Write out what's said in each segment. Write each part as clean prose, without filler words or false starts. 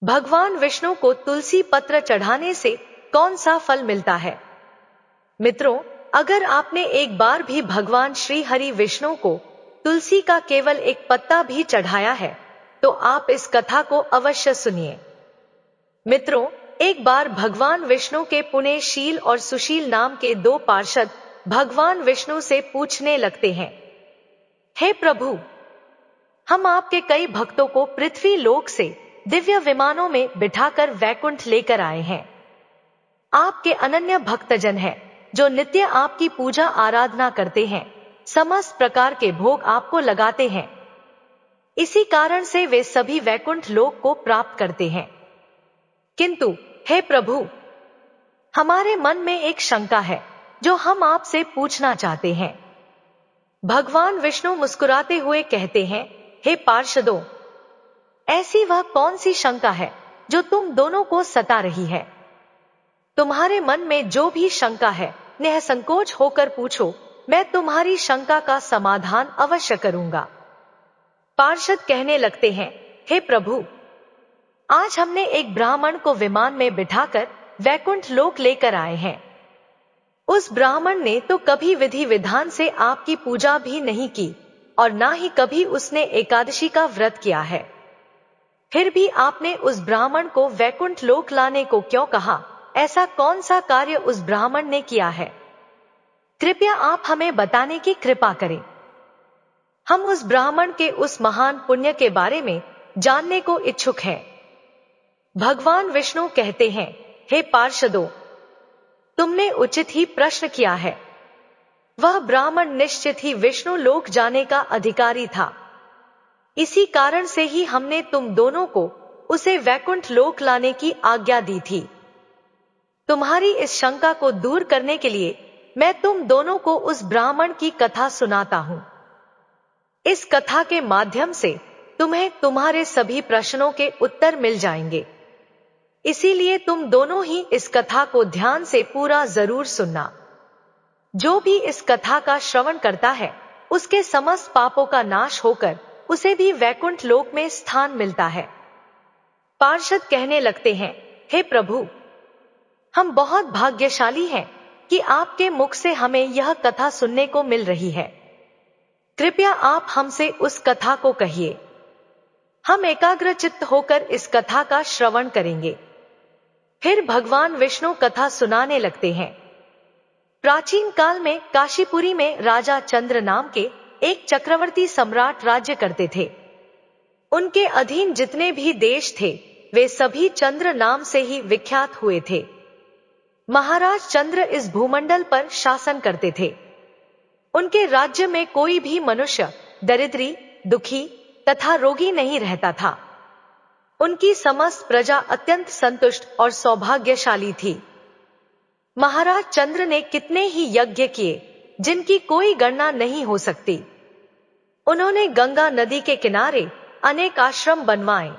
भगवान विष्णु को तुलसी पत्र चढ़ाने से कौन सा फल मिलता है? मित्रों, अगर आपने एक बार भी भगवान श्री हरि विष्णु को तुलसी का केवल एक पत्ता भी चढ़ाया है, तो आप इस कथा को अवश्य सुनिए। मित्रों, एक बार भगवान विष्णु के पुण्यशील और सुशील नाम के दो पार्षद भगवान विष्णु से पूछने लगते हैं, हे प्रभु, हम आपके कई भक्तों को पृथ्वी लोक से दिव्य विमानों में बिठाकर वैकुंठ लेकर आए हैं। आपके अनन्य भक्तजन हैं, जो नित्य आपकी पूजा आराधना करते हैं, समस्त प्रकार के भोग आपको लगाते हैं। इसी कारण से वे सभी वैकुंठ लोक को प्राप्त करते हैं। किंतु हे प्रभु, हमारे मन में एक शंका है जो हम आपसे पूछना चाहते हैं। भगवान विष्णु मुस्कुराते हुए कहते हैं, हे पार्षदों, ऐसी वह कौन सी शंका है जो तुम दोनों को सता रही है? तुम्हारे मन में जो भी शंका है, निःसंकोच होकर पूछो, मैं तुम्हारी शंका का समाधान अवश्य करूंगा। पार्षद कहने लगते हैं, हे प्रभु, आज हमने एक ब्राह्मण को विमान में बिठाकर वैकुंठ लोक लेकर आए हैं। उस ब्राह्मण ने तो कभी विधि विधान से आपकी पूजा भी नहीं की और ना ही कभी उसने एकादशी का व्रत किया है। फिर भी आपने उस ब्राह्मण को वैकुंठ लोक लाने को क्यों कहा? ऐसा कौन सा कार्य उस ब्राह्मण ने किया है? कृपया आप हमें बताने की कृपा करें। हम उस ब्राह्मण के उस महान पुण्य के बारे में जानने को इच्छुक हैं। भगवान विष्णु कहते हैं, हे पार्षदों, तुमने उचित ही प्रश्न किया है। वह ब्राह्मण निश्चित ही विष्णु लोक जाने का अधिकारी था। इसी कारण से ही हमने तुम दोनों को उसे वैकुंठ लोक लाने की आज्ञा दी थी। तुम्हारी इस शंका को दूर करने के लिए मैं तुम दोनों को उस ब्राह्मण की कथा सुनाता हूं। इस कथा के माध्यम से तुम्हें तुम्हारे सभी प्रश्नों के उत्तर मिल जाएंगे। इसीलिए तुम दोनों ही इस कथा को ध्यान से पूरा जरूर सुनना। जो भी इस कथा का श्रवण करता है, उसके समस्त पापों का नाश होकर उसे भी वैकुंठ लोक में स्थान मिलता है। पार्षद कहने लगते हैं, हे प्रभु, हम बहुत भाग्यशाली हैं कि आपके मुख से हमें यह कथा सुनने को मिल रही है। कृपया आप हमसे उस कथा को कहिए। हम एकाग्रचित्त होकर इस कथा का श्रवण करेंगे। फिर भगवान विष्णु कथा सुनाने लगते हैं। प्राचीन काल में काशीपुरी में राजा चंद्र नाम के एक चक्रवर्ती सम्राट राज्य करते थे। उनके अधीन जितने भी देश थे, वे सभी चंद्र नाम से ही विख्यात हुए थे। महाराज चंद्र इस भूमंडल पर शासन करते थे। उनके राज्य में कोई भी मनुष्य दरिद्री, दुखी तथा रोगी नहीं रहता था। उनकी समस्त प्रजा अत्यंत संतुष्ट और सौभाग्यशाली थी। महाराज चंद्र ने कितने ही यज्ञ किए, जिनकी कोई गणना नहीं हो सकती। उन्होंने गंगा नदी के किनारे अनेक आश्रम बनवाए,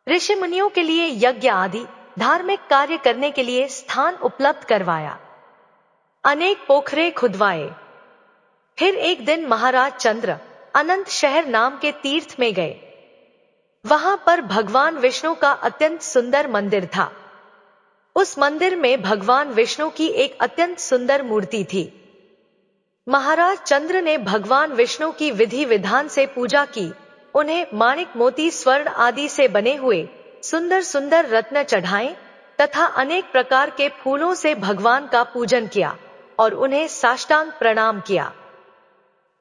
ऋषि मुनियों के लिए यज्ञ आदि धार्मिक कार्य करने के लिए स्थान उपलब्ध करवाया, अनेक पोखरे खुदवाए। फिर एक दिन महाराज चंद्र अनंत शहर नाम के तीर्थ में गए। वहां पर भगवान विष्णु का अत्यंत सुंदर मंदिर था। उस मंदिर में भगवान विष्णु की एक अत्यंत सुंदर मूर्ति थी। महाराज चंद्र ने भगवान विष्णु की विधि विधान से पूजा की, उन्हें माणिक मोती स्वर्ण आदि से बने हुए सुंदर सुंदर रत्न चढ़ाए तथा अनेक प्रकार के फूलों से भगवान का पूजन किया और उन्हें साष्टांग प्रणाम किया।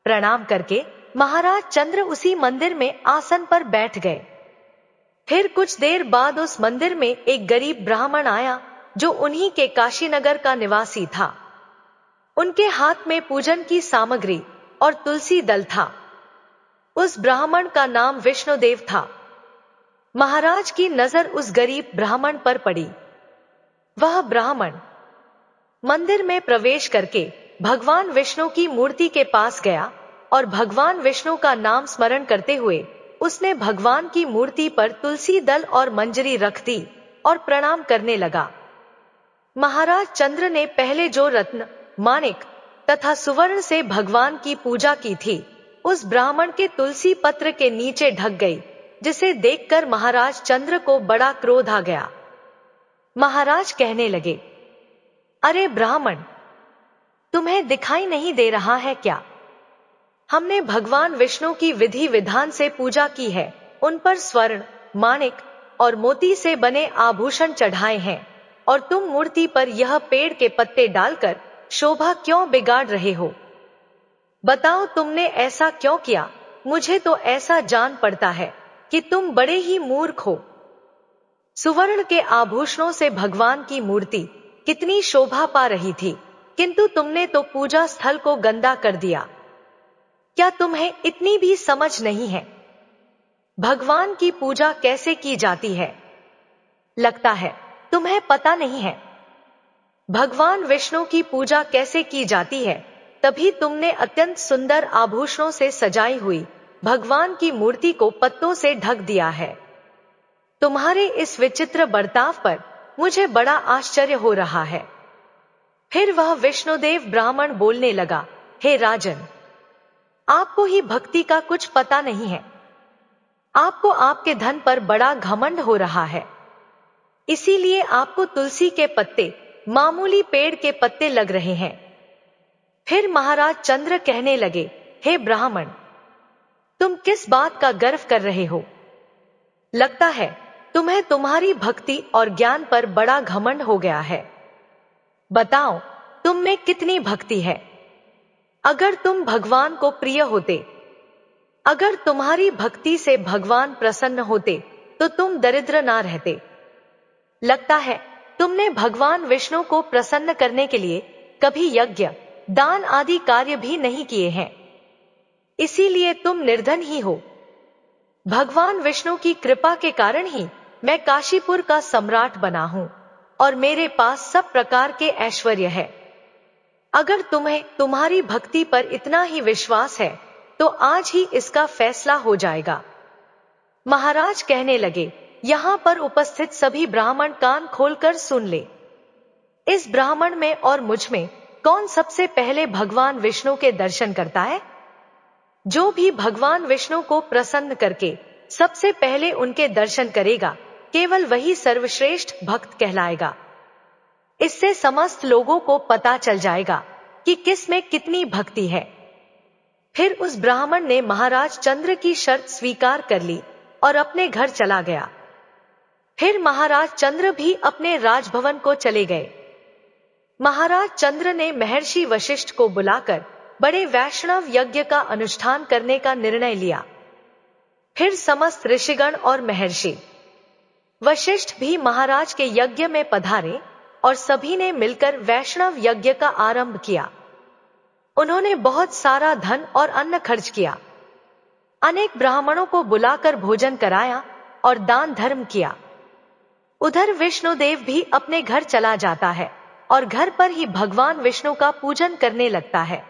प्रणाम करके महाराज चंद्र उसी मंदिर में आसन पर बैठ गए। फिर कुछ देर बाद उस मंदिर में एक गरीब ब्राह्मण आया, जो उन्हीं के काशीनगर का निवासी था। उनके हाथ में पूजन की सामग्री और तुलसी दल था। उस ब्राह्मण का नाम विष्णुदेव था। महाराज की नजर उस गरीब ब्राह्मण पर पड़ी। वह ब्राह्मण मंदिर में प्रवेश करके भगवान विष्णु की मूर्ति के पास गया और भगवान विष्णु का नाम स्मरण करते हुए उसने भगवान की मूर्ति पर तुलसी दल और मंजरी रख दी और प्रणाम करने लगा। महाराज चंद्र ने पहले जो रत्न, माणिक तथा सुवर्ण से भगवान की पूजा की थी, उस ब्राह्मण के तुलसी पत्र के नीचे ढक गई जिसे देखकर महाराज चंद्र को बड़ा क्रोध आ गया। महाराज कहने लगे, अरे ब्राह्मण, तुम्हें दिखाई नहीं दे रहा है क्या? हमने भगवान विष्णु की विधि विधान से पूजा की है, उन पर स्वर्ण, माणिक और मोती से बने आभूषण चढ़ाए हैं, और तुम मूर्ति पर यह पेड़ के पत्ते डालकर शोभा क्यों बिगाड़ रहे हो? बताओ, तुमने ऐसा क्यों किया? मुझे तो ऐसा जान पड़ता है कि तुम बड़े ही मूर्ख हो। सुवर्ण के आभूषणों से भगवान की मूर्ति कितनी शोभा पा रही थी, किंतु तुमने तो पूजा स्थल को गंदा कर दिया। क्या तुम्हें इतनी भी समझ नहीं है? भगवान की पूजा कैसे की जाती है? लगता है तुम्हें पता नहीं है। भगवान विष्णु की पूजा कैसे की जाती है, तभी तुमने अत्यंत सुंदर आभूषणों से सजाई हुई भगवान की मूर्ति को पत्तों से ढक दिया है। तुम्हारे इस विचित्र बर्ताव पर मुझे बड़ा आश्चर्य हो रहा है। फिर वह विष्णुदेव ब्राह्मण बोलने लगा, हे राजन, आपको ही भक्ति का कुछ पता नहीं है। आपको आपके धन पर बड़ा घमंड हो रहा है, इसीलिए आपको तुलसी के पत्ते मामूली पेड़ के पत्ते लग रहे हैं। फिर महाराज चंद्र कहने लगे, हे ब्राह्मण, तुम किस बात का गर्व कर रहे हो? लगता है तुम्हें तुम्हारी भक्ति और ज्ञान पर बड़ा घमंड हो गया है। बताओ, तुम में कितनी भक्ति है? अगर तुम भगवान को प्रिय होते, अगर तुम्हारी भक्ति से भगवान प्रसन्न होते, तो तुम दरिद्र ना रहते। लगता है तुमने भगवान विष्णु को प्रसन्न करने के लिए कभी यज्ञ, दान आदि कार्य भी नहीं किए हैं, इसीलिए तुम निर्धन ही हो। भगवान विष्णु की कृपा के कारण ही मैं काशीपुर का सम्राट बना हूं, और मेरे पास सब प्रकार के ऐश्वर्य है। अगर तुम्हें तुम्हारी भक्ति पर इतना ही विश्वास है, तो आज ही इसका फैसला हो जाएगा। महाराज कहने लगे, यहां पर उपस्थित सभी ब्राह्मण कान खोलकर सुन ले। इस ब्राह्मण में और मुझ में कौन सबसे पहले भगवान विष्णु के दर्शन करता है? जो भी भगवान विष्णु को प्रसन्न करके सबसे पहले उनके दर्शन करेगा, केवल वही सर्वश्रेष्ठ भक्त कहलाएगा। इससे समस्त लोगों को पता चल जाएगा कि किस में कितनी भक्ति है। फिर उस ब्राह्मण ने महाराज चंद्र की शर्त स्वीकार कर ली और अपने घर चला गया। फिर महाराज चंद्र भी अपने राजभवन को चले गए। महाराज चंद्र ने महर्षि वशिष्ठ को बुलाकर बड़े वैष्णव यज्ञ का अनुष्ठान करने का निर्णय लिया। फिर समस्त ऋषिगण और महर्षि वशिष्ठ भी महाराज के यज्ञ में पधारे और सभी ने मिलकर वैष्णव यज्ञ का आरंभ किया। उन्होंने बहुत सारा धन और अन्न खर्च किया, अनेक ब्राह्मणों को बुलाकर भोजन कराया और दान धर्म किया। उधर विष्णुदेव भी अपने घर चला जाता है और घर पर ही भगवान विष्णु का पूजन करने लगता है।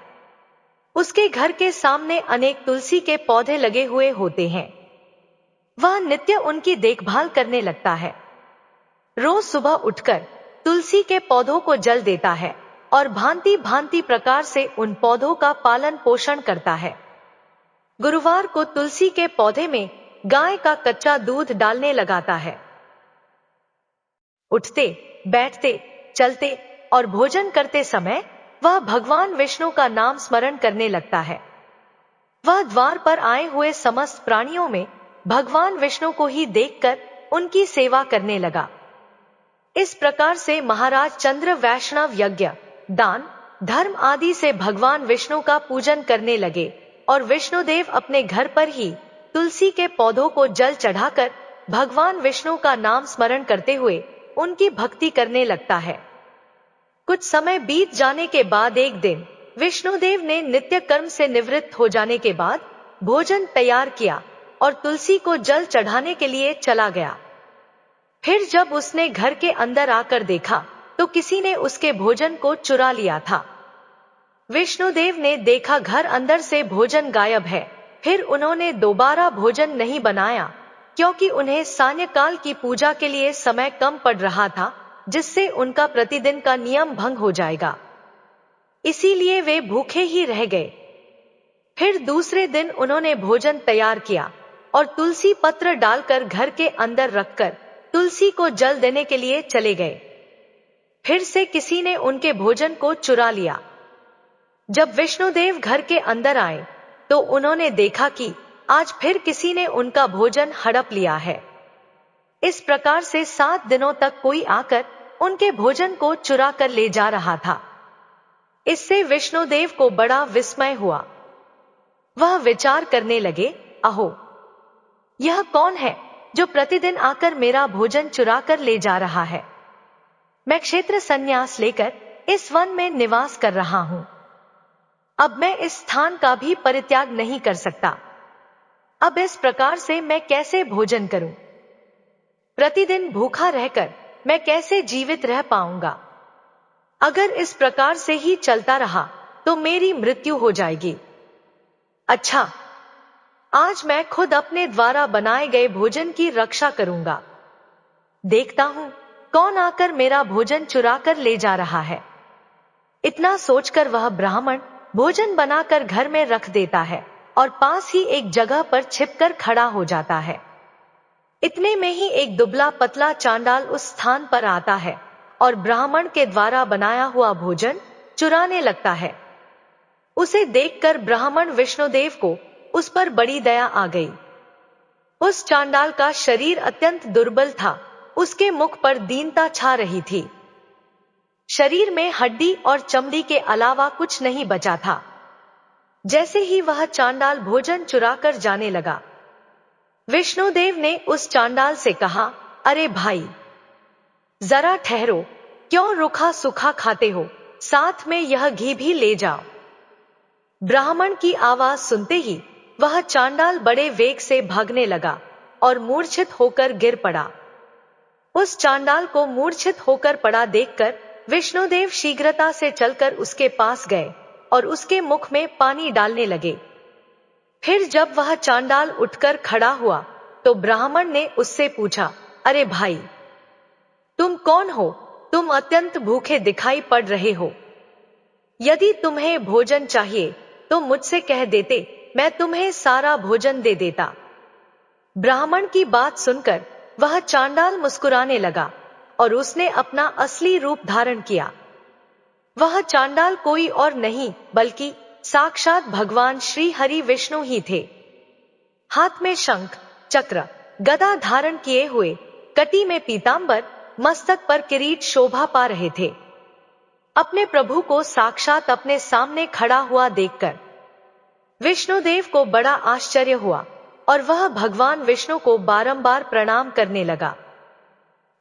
उसके घर के सामने अनेक तुलसी के पौधे लगे हुए होते हैं। वह नित्य उनकी देखभाल करने लगता है। रोज सुबह उठकर तुलसी के पौधों को जल देता है और भांति भांति प्रकार से उन पौधों का पालन पोषण करता है। गुरुवार को तुलसी के पौधे में गाय का कच्चा दूध डालने लगाता है। उठते, बैठते, चलते और भोजन करते समय वह भगवान विष्णु का नाम स्मरण करने लगता है। वह द्वार पर आए हुए समस्त प्राणियों में भगवान विष्णु को ही देखकर उनकी सेवा करने लगा। इस प्रकार से महाराज चंद्र वैष्णव यज्ञ, दान, धर्म आदि से भगवान विष्णु का पूजन करने लगे और विष्णुदेव अपने घर पर ही तुलसी के पौधों को जल चढ़ाकर भगवान विष्णु का नाम स्मरण करते हुए उनकी भक्ति करने लगता है। कुछ समय बीत जाने के बाद एक दिन विष्णुदेव ने नित्य कर्म से निवृत्त हो जाने के बाद भोजन तैयार किया और तुलसी को जल चढ़ाने के लिए चला गया। फिर जब उसने घर के अंदर आकर देखा तो किसी ने उसके भोजन को चुरा लिया था। विष्णुदेव ने देखा घर अंदर से भोजन गायब है। फिर उन्होंने दोबारा भोजन नहीं बनाया, क्योंकि उन्हें सायंकाल की पूजा के लिए समय कम पड़ रहा था, जिससे उनका प्रतिदिन का नियम भंग हो जाएगा। इसीलिए वे भूखे ही रह गए। फिर दूसरे दिन उन्होंने भोजन तैयार किया और तुलसी पत्र डालकर घर के अंदर रखकर तुलसी को जल देने के लिए चले गए। फिर से किसी ने उनके भोजन को चुरा लिया। जब विष्णुदेव घर के अंदर आए तो उन्होंने देखा कि आज फिर किसी ने उनका भोजन हड़प लिया है। इस प्रकार से 7 दिनों तक कोई आकर उनके भोजन को चुरा कर ले जा रहा था। इससे विष्णुदेव को बड़ा विस्मय हुआ। वह विचार करने लगे, अहो, यह कौन है जो प्रतिदिन आकर मेरा भोजन चुरा कर ले जा रहा है? मैं क्षेत्र संन्यास लेकर इस वन में निवास कर रहा हूं। अब मैं इस स्थान का भी परित्याग नहीं कर सकता। अब इस प्रकार से मैं कैसे भोजन करूं? प्रतिदिन भूखा रहकर मैं कैसे जीवित रह पाऊंगा? अगर इस प्रकार से ही चलता रहा तो मेरी मृत्यु हो जाएगी। अच्छा, आज मैं खुद अपने द्वारा बनाए गए भोजन की रक्षा करूंगा। देखता हूं कौन आकर मेरा भोजन चुरा कर ले जा रहा है। इतना सोचकर वह ब्राह्मण भोजन बनाकर घर में रख देता है और पास ही एक जगह पर छिपकर खड़ा हो जाता है। इतने में ही एक दुबला पतला चांडाल उस स्थान पर आता है और ब्राह्मण के द्वारा बनाया हुआ भोजन चुराने लगता है। उसे देखकर ब्राह्मण विष्णुदेव को उस पर बड़ी दया आ गई। उस चांडाल का शरीर अत्यंत दुर्बल था, उसके मुख पर दीनता छा रही थी। शरीर में हड्डी और चमड़ी के अलावा कुछ नहीं बचा था। जैसे ही वह चांडाल भोजन चुराकर जाने लगा, विष्णुदेव ने उस चांडाल से कहा, अरे भाई, जरा ठहरो, क्यों रूखा सूखा खाते हो? साथ में यह घी भी ले जाओ। ब्राह्मण की आवाज सुनते ही वह चांडाल बड़े वेग से भागने लगा और मूर्छित होकर गिर पड़ा। उस चांडाल को मूर्छित होकर पड़ा देखकर विष्णुदेव शीघ्रता से चलकर उसके पास गए और उसके मुख में पानी डालने लगे। फिर जब वह चांडाल उठकर खड़ा हुआ तो ब्राह्मण ने उससे पूछा, अरे भाई, तुम कौन हो? तुम अत्यंत भूखे दिखाई पड़ रहे हो। यदि तुम्हें भोजन चाहिए तो मुझसे कह देते, मैं तुम्हें सारा भोजन दे देता। ब्राह्मण की बात सुनकर वह चांडाल मुस्कुराने लगा और उसने अपना असली रूप धारण किया। वह चांडाल कोई और नहीं बल्कि साक्षात भगवान श्री हरि विष्णु ही थे। हाथ में शंख, चक्र, गदा धारण किए हुए, कटी में पीतांबर, मस्तक पर किरीट शोभा पा रहे थे। अपने प्रभु को साक्षात अपने सामने खड़ा हुआ देखकर विष्णुदेव को बड़ा आश्चर्य हुआ और वह भगवान विष्णु को बारंबार प्रणाम करने लगा।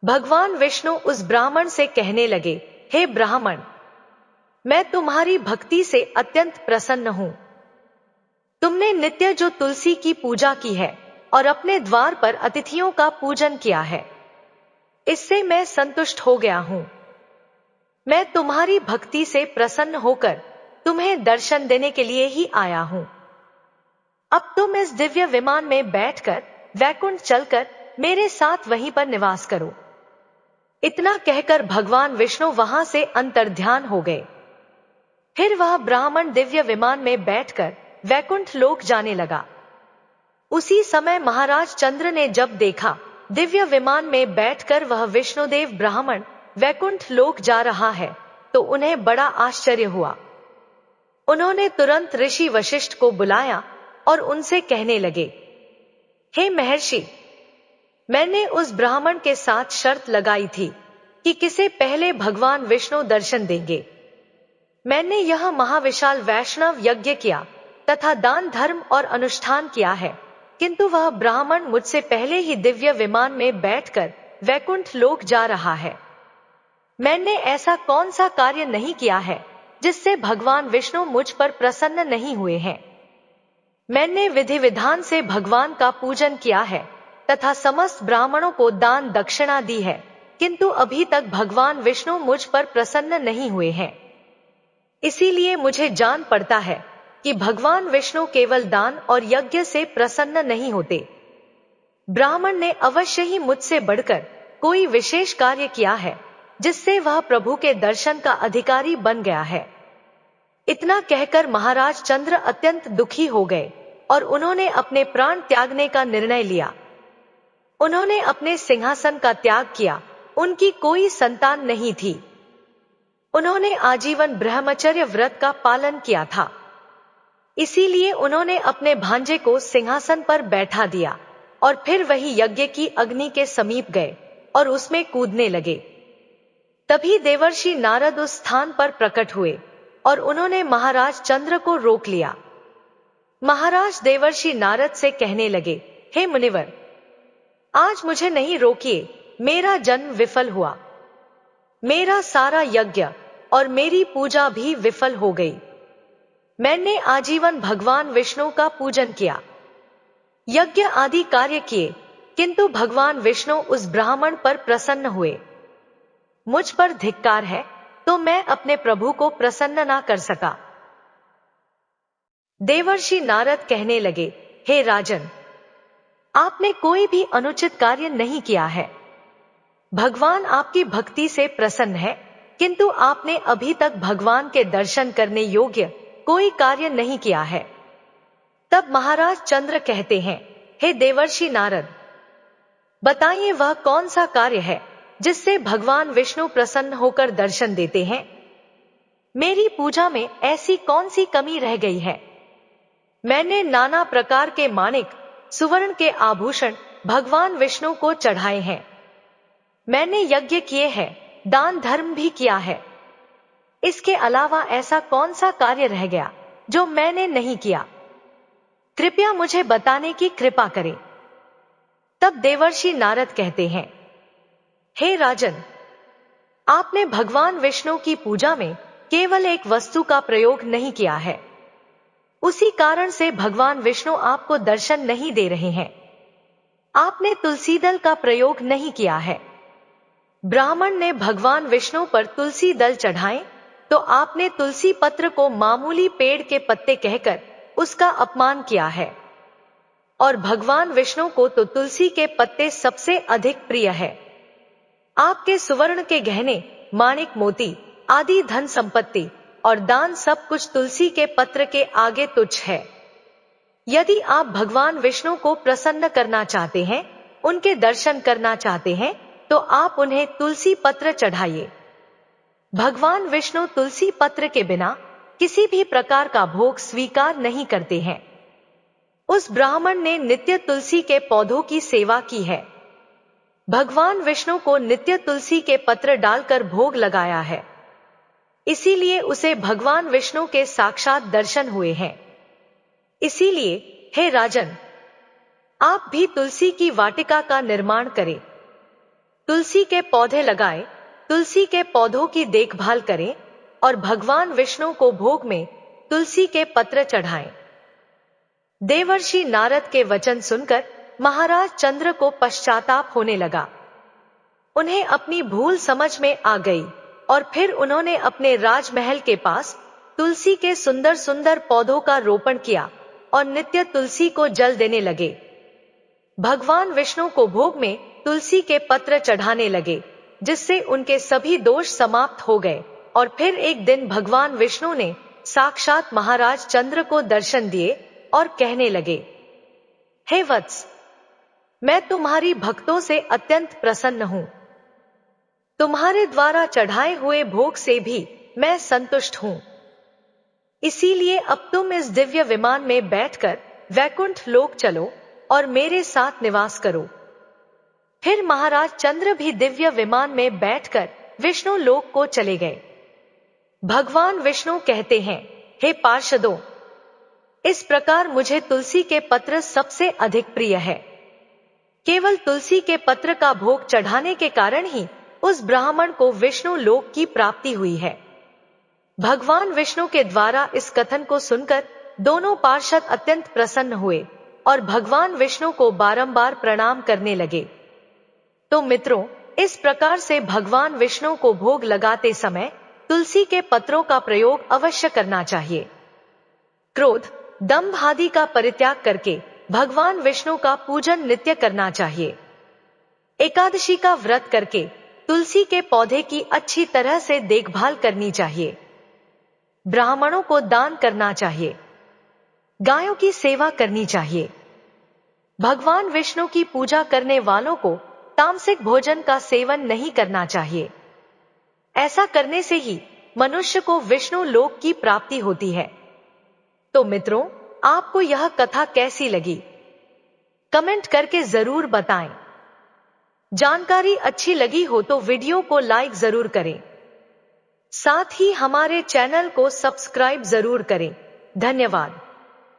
भगवान विष्णु उस ब्राह्मण से कहने लगे, हे ब्राह्मण, मैं तुम्हारी भक्ति से अत्यंत प्रसन्न हूं। तुमने नित्य जो तुलसी की पूजा की है और अपने द्वार पर अतिथियों का पूजन किया है, इससे मैं संतुष्ट हो गया हूं। मैं तुम्हारी भक्ति से प्रसन्न होकर तुम्हें दर्शन देने के लिए ही आया हूं। अब तुम इस दिव्य विमान में बैठकर वैकुंठ चलकर मेरे साथ वहीं पर निवास करो। इतना कहकर भगवान विष्णु वहां से अंतर्ध्यान हो गए। फिर वह ब्राह्मण दिव्य विमान में बैठकर वैकुंठ लोक जाने लगा। उसी समय महाराज चंद्र ने जब देखा दिव्य विमान में बैठकर वह विष्णुदेव ब्राह्मण वैकुंठ लोक जा रहा है तो उन्हें बड़ा आश्चर्य हुआ। उन्होंने तुरंत ऋषि वशिष्ठ को बुलाया और उनसे कहने लगे, हे महर्षि, मैंने उस ब्राह्मण के साथ शर्त लगाई थी कि किसे पहले भगवान विष्णु दर्शन देंगे। मैंने यह महाविशाल वैष्णव यज्ञ किया तथा दान धर्म और अनुष्ठान किया है, किंतु वह ब्राह्मण मुझसे पहले ही दिव्य विमान में बैठकर वैकुंठ लोक जा रहा है। मैंने ऐसा कौन सा कार्य नहीं किया है जिससे भगवान विष्णु मुझ पर प्रसन्न नहीं हुए हैं। मैंने विधि विधान से भगवान का पूजन किया है तथा समस्त ब्राह्मणों को दान दक्षिणा दी है, किंतु अभी तक भगवान विष्णु मुझ पर प्रसन्न नहीं हुए हैं। इसीलिए मुझे जान पड़ता है कि भगवान विष्णु केवल दान और यज्ञ से प्रसन्न नहीं होते। ब्राह्मण ने अवश्य ही मुझसे बढ़कर कोई विशेष कार्य किया है जिससे वह प्रभु के दर्शन का अधिकारी बन गया है। इतना कहकर महाराज चंद्र अत्यंत दुखी हो गए और उन्होंने अपने प्राण त्यागने का निर्णय लिया। उन्होंने अपने सिंहासन का त्याग किया। उनकी कोई संतान नहीं थी। उन्होंने आजीवन ब्रह्मचर्य व्रत का पालन किया था। इसीलिए उन्होंने अपने भांजे को सिंहासन पर बैठा दिया और फिर वही यज्ञ की अग्नि के समीप गए और उसमें कूदने लगे। तभी देवर्षि नारद उस स्थान पर प्रकट हुए और उन्होंने महाराज चंद्र को रोक लिया। महाराज देवर्षि नारद से कहने लगे, हे मुनिवर, आज मुझे नहीं रोकिए, मेरा जन्म विफल हुआ। मेरा सारा यज्ञ और मेरी पूजा भी विफल हो गई। मैंने आजीवन भगवान विष्णु का पूजन किया, यज्ञ आदि कार्य किए, किंतु भगवान विष्णु उस ब्राह्मण पर प्रसन्न हुए। मुझ पर धिक्कार है, तो मैं अपने प्रभु को प्रसन्न ना कर सका। देवर्षि नारद कहने लगे, हे राजन, आपने कोई भी अनुचित कार्य नहीं किया है। भगवान आपकी भक्ति से प्रसन्न है, किंतु आपने अभी तक भगवान के दर्शन करने योग्य कोई कार्य नहीं किया है। तब महाराज चंद्र कहते हैं, हे देवर्षि नारद, बताइए वह कौन सा कार्य है जिससे भगवान विष्णु प्रसन्न होकर दर्शन देते हैं। मेरी पूजा में ऐसी कौन सी कमी रह गई है। मैंने नाना प्रकार के माणिक, सुवर्ण के आभूषण भगवान विष्णु को चढ़ाए हैं। मैंने यज्ञ किए हैं, दान धर्म भी किया है। इसके अलावा ऐसा कौन सा कार्य रह गया जो मैंने नहीं किया। कृपया मुझे बताने की कृपा करें। तब देवर्षि नारद कहते हैं, हे राजन, आपने भगवान विष्णु की पूजा में केवल एक वस्तु का प्रयोग नहीं किया है। उसी कारण से भगवान विष्णु आपको दर्शन नहीं दे रहे हैं। आपने तुलसी दल का प्रयोग नहीं किया है। ब्राह्मण ने भगवान विष्णु पर तुलसी दल चढ़ाए, तो आपने तुलसी पत्र को मामूली पेड़ के पत्ते कहकर उसका अपमान किया है। और भगवान विष्णु को तो तुलसी के पत्ते सबसे अधिक प्रिय है। आपके सुवर्ण के गहने, माणिक मोती आदि धन संपत्ति और दान सब कुछ तुलसी के पत्र के आगे तुच्छ है। यदि आप भगवान विष्णु को प्रसन्न करना चाहते हैं, उनके दर्शन करना चाहते हैं, तो आप उन्हें तुलसी पत्र चढ़ाइए। भगवान विष्णु तुलसी पत्र के बिना किसी भी प्रकार का भोग स्वीकार नहीं करते हैं। उस ब्राह्मण ने नित्य तुलसी के पौधों की सेवा की है। भगवान विष्णु को नित्य तुलसी के पत्र डालकर भोग लगाया है। इसीलिए उसे भगवान विष्णु के साक्षात दर्शन हुए हैं। इसीलिए हे राजन, आप भी तुलसी की वाटिका का निर्माण करें, तुलसी के पौधे लगाएं, तुलसी के पौधों की देखभाल करें और भगवान विष्णु को भोग में तुलसी के पत्र चढ़ाएं। देवर्षि नारद के वचन सुनकर महाराज चंद्र को पश्चाताप होने लगा। उन्हें अपनी भूल समझ में आ गई और फिर उन्होंने अपने राजमहल के पास तुलसी के सुंदर सुंदर पौधों का रोपण किया और नित्य तुलसी को जल देने लगे। भगवान विष्णु को भोग में तुलसी के पत्र चढ़ाने लगे, जिससे उनके सभी दोष समाप्त हो गए। और फिर एक दिन भगवान विष्णु ने साक्षात महाराज चंद्र को दर्शन दिए और कहने लगे, हे वत्स, मैं तुम्हारी भक्तों से अत्यंत प्रसन्न हूं। तुम्हारे द्वारा चढ़ाए हुए भोग से भी मैं संतुष्ट हूं। इसीलिए अब तुम इस दिव्य विमान में बैठकर वैकुंठ लोक चलो और मेरे साथ निवास करो। फिर महाराज चंद्र भी दिव्य विमान में बैठकर विष्णु लोक को चले गए। भगवान विष्णु कहते हैं, हे पार्षदों, इस प्रकार मुझे तुलसी के पत्र सबसे अधिक प्रिय है। केवल तुलसी के पत्र का भोग चढ़ाने के कारण ही उस ब्राह्मण को विष्णु लोक की प्राप्ति हुई है। भगवान विष्णु के द्वारा इस कथन को सुनकर दोनों पार्षद अत्यंत प्रसन्न हुए और भगवान विष्णु को बारंबार प्रणाम करने लगे। तो मित्रों, इस प्रकार से भगवान विष्णु को भोग लगाते समय तुलसी के पत्रों का प्रयोग अवश्य करना चाहिए। क्रोध, दंभ आदि का परित्याग करके भगवान विष्णु का पूजन नित्य करना चाहिए। एकादशी का व्रत करके तुलसी के पौधे की अच्छी तरह से देखभाल करनी चाहिए। ब्राह्मणों को दान करना चाहिए। गायों की सेवा करनी चाहिए। भगवान विष्णु की पूजा करने वालों को तामसिक भोजन का सेवन नहीं करना चाहिए। ऐसा करने से ही मनुष्य को विष्णु लोक की प्राप्ति होती है। तो मित्रों, आपको यह कथा कैसी लगी? कमेंट करके जरूर बताएं। जानकारी अच्छी लगी हो तो वीडियो को लाइक जरूर करें। साथ ही हमारे चैनल को सब्सक्राइब जरूर करें। धन्यवाद।